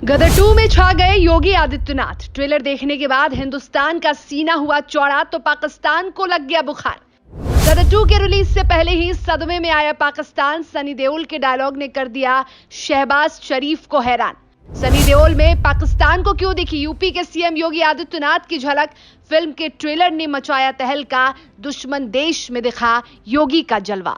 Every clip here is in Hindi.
गदर 2 में छा गए योगी आदित्यनाथ। ट्रेलर देखने के बाद हिंदुस्तान का सीना हुआ चौड़ा तो पाकिस्तान को लग गया बुखार। गदर 2 के रिलीज से पहले ही सदमे में आया पाकिस्तान। सनी देओल के डायलॉग ने कर दिया शहबाज शरीफ को हैरान। सनी देओल में पाकिस्तान को क्यों दिखी यूपी के सीएम योगी आदित्यनाथ की झलक। फिल्म के ट्रेलर ने मचाया तहलका। दुश्मन देश में दिखा योगी का जलवा।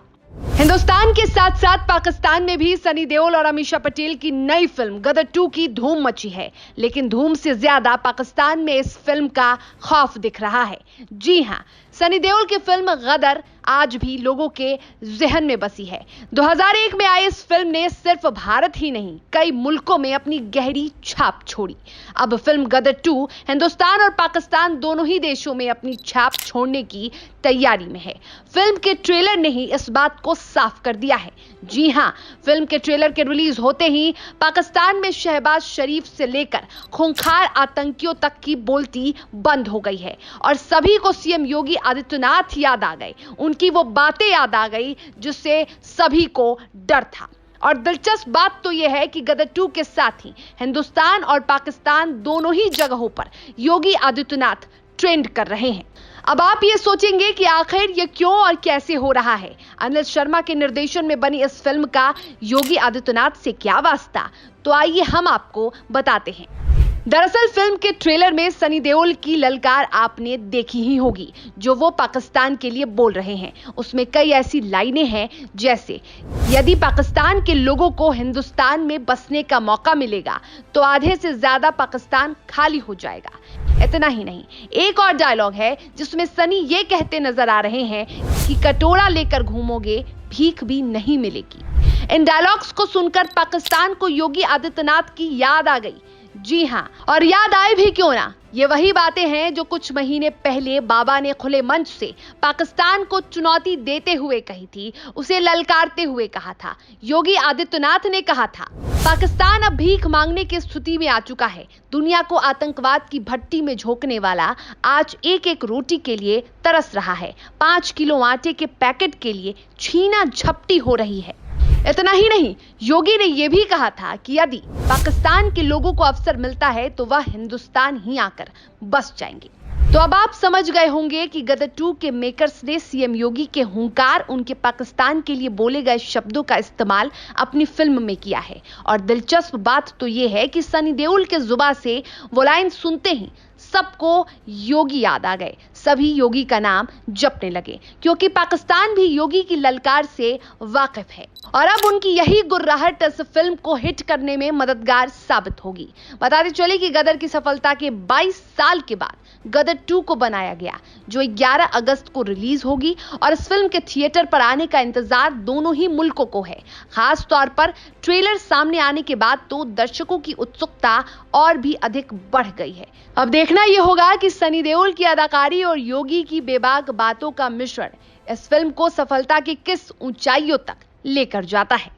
हिंदुस्तान के साथ साथ पाकिस्तान में भी सनी देओल और अमीषा पटेल की नई फिल्म गदर 2 की धूम मची है, लेकिन धूम से ज्यादा पाकिस्तान में इस फिल्म का खौफ दिख रहा है। जी हां, सनी देओल की फिल्म गदर आज भी लोगों के जहन में बसी है। 2001 में आई इस फिल्म ने सिर्फ भारत ही नहीं कई मुल्कों में अपनी गहरी छाप छोड़ी। अब फिल्म गदर 2 हिंदुस्तान और पाकिस्तान दोनों ही देशों में अपनी छाप छोड़ने की तैयारी में है। फिल्म के ट्रेलर ने ही इस बात को साफ कर दिया है। जी हां, फिल्म के ट्रेलर के रिलीज होते ही पाकिस्तान में शहबाज शरीफ से लेकर खूंखार आतंकियों तक की बोलती बंद हो गई है और सभी को सीएम योगी आदित्यनाथ याद आ गए। उनकी वो बातें याद आ गई जिससे सभी को डर था। और दिलचस्प बात तो यह है कि गदर 2 के साथ ही हिंदुस्तान और पाकिस्तान दोनों ही जगहों पर योगी आदित्यनाथ ट्रेंड कर रहे हैं। अब आप ये सोचेंगे कि आखिर ये क्यों और कैसे हो रहा है। अनिल शर्मा के निर्देशन में बनी इस फिल्म का योगी आदित्यनाथ से क्या वास्ता, तो आइए हम आपको बताते हैं। दरअसल फिल्म के ट्रेलर में सनी देओल की ललकार आपने देखी ही होगी जो वो पाकिस्तान के लिए बोल रहे हैं। उसमें कई ऐसी लाइनें हैं जैसे यदि पाकिस्तान के लोगों को हिंदुस्तान में बसने का मौका मिलेगा तो आधे से ज्यादा पाकिस्तान खाली हो जाएगा। इतना ही नहीं, एक और डायलॉग है जिसमें सनी ये कहते नजर आ रहे हैं कि कटोरा लेकर घूमोगे भीख भी नहीं मिलेगी। इन डायलॉग्स को सुनकर पाकिस्तान को योगी आदित्यनाथ की याद आ गई। जी हां, और याद आए भी क्यों ना, ये वही बातें हैं जो कुछ महीने पहले बाबा ने खुले मंच से पाकिस्तान को चुनौती देते हुए कही थी, उसे ललकारते हुए कहा था। योगी आदित्यनाथ ने कहा था पाकिस्तान अब भीख मांगने की स्थिति में आ चुका है। दुनिया को आतंकवाद की भट्टी में झोंकने वाला आज एक एक रोटी के लिए तरस रहा है। 5 किलो आटे के पैकेट के लिए छीना झपटी हो रही है। इतना ही नहीं, योगी ने यह भी कहा था कि यदि पाकिस्तान के लोगों को अवसर मिलता है तो वह हिंदुस्तान ही आकर बस जाएंगे। तो अब आप समझ गए होंगे कि गदर 2 के मेकर्स ने सीएम योगी के हुंकार, उनके पाकिस्तान के लिए बोले गए शब्दों का इस्तेमाल अपनी फिल्म में किया है। और दिलचस्प बात तो यह है कि सनी देओल के जुबान से वो लाइन सुनते ही सबको योगी याद आ गए। सभी योगी का नाम जपने लगे क्योंकि पाकिस्तान भी योगी की ललकार से वाकिफ है और अब उनकी यही गुर्राहट इस फिल्म को हिट करने में मददगार साबित होगी। बताते चले कि गदर की सफलता के 22 साल के बाद गदर 2 को बनाया गया जो 11 अगस्त को रिलीज होगी और इस फिल्म के थिएटर पर आने का इंतजार दोनों ही मुल्कों को है। खास तौर पर ट्रेलर सामने आने के बाद तो दर्शकों की उत्सुकता और भी अधिक बढ़ गई है। अब देखना यह होगा कि सनी देओल की अदाकारी और योगी की बेबाक बातों का मिश्रण इस फिल्म को सफलता की किस ऊंचाइयों तक लेकर जाता है।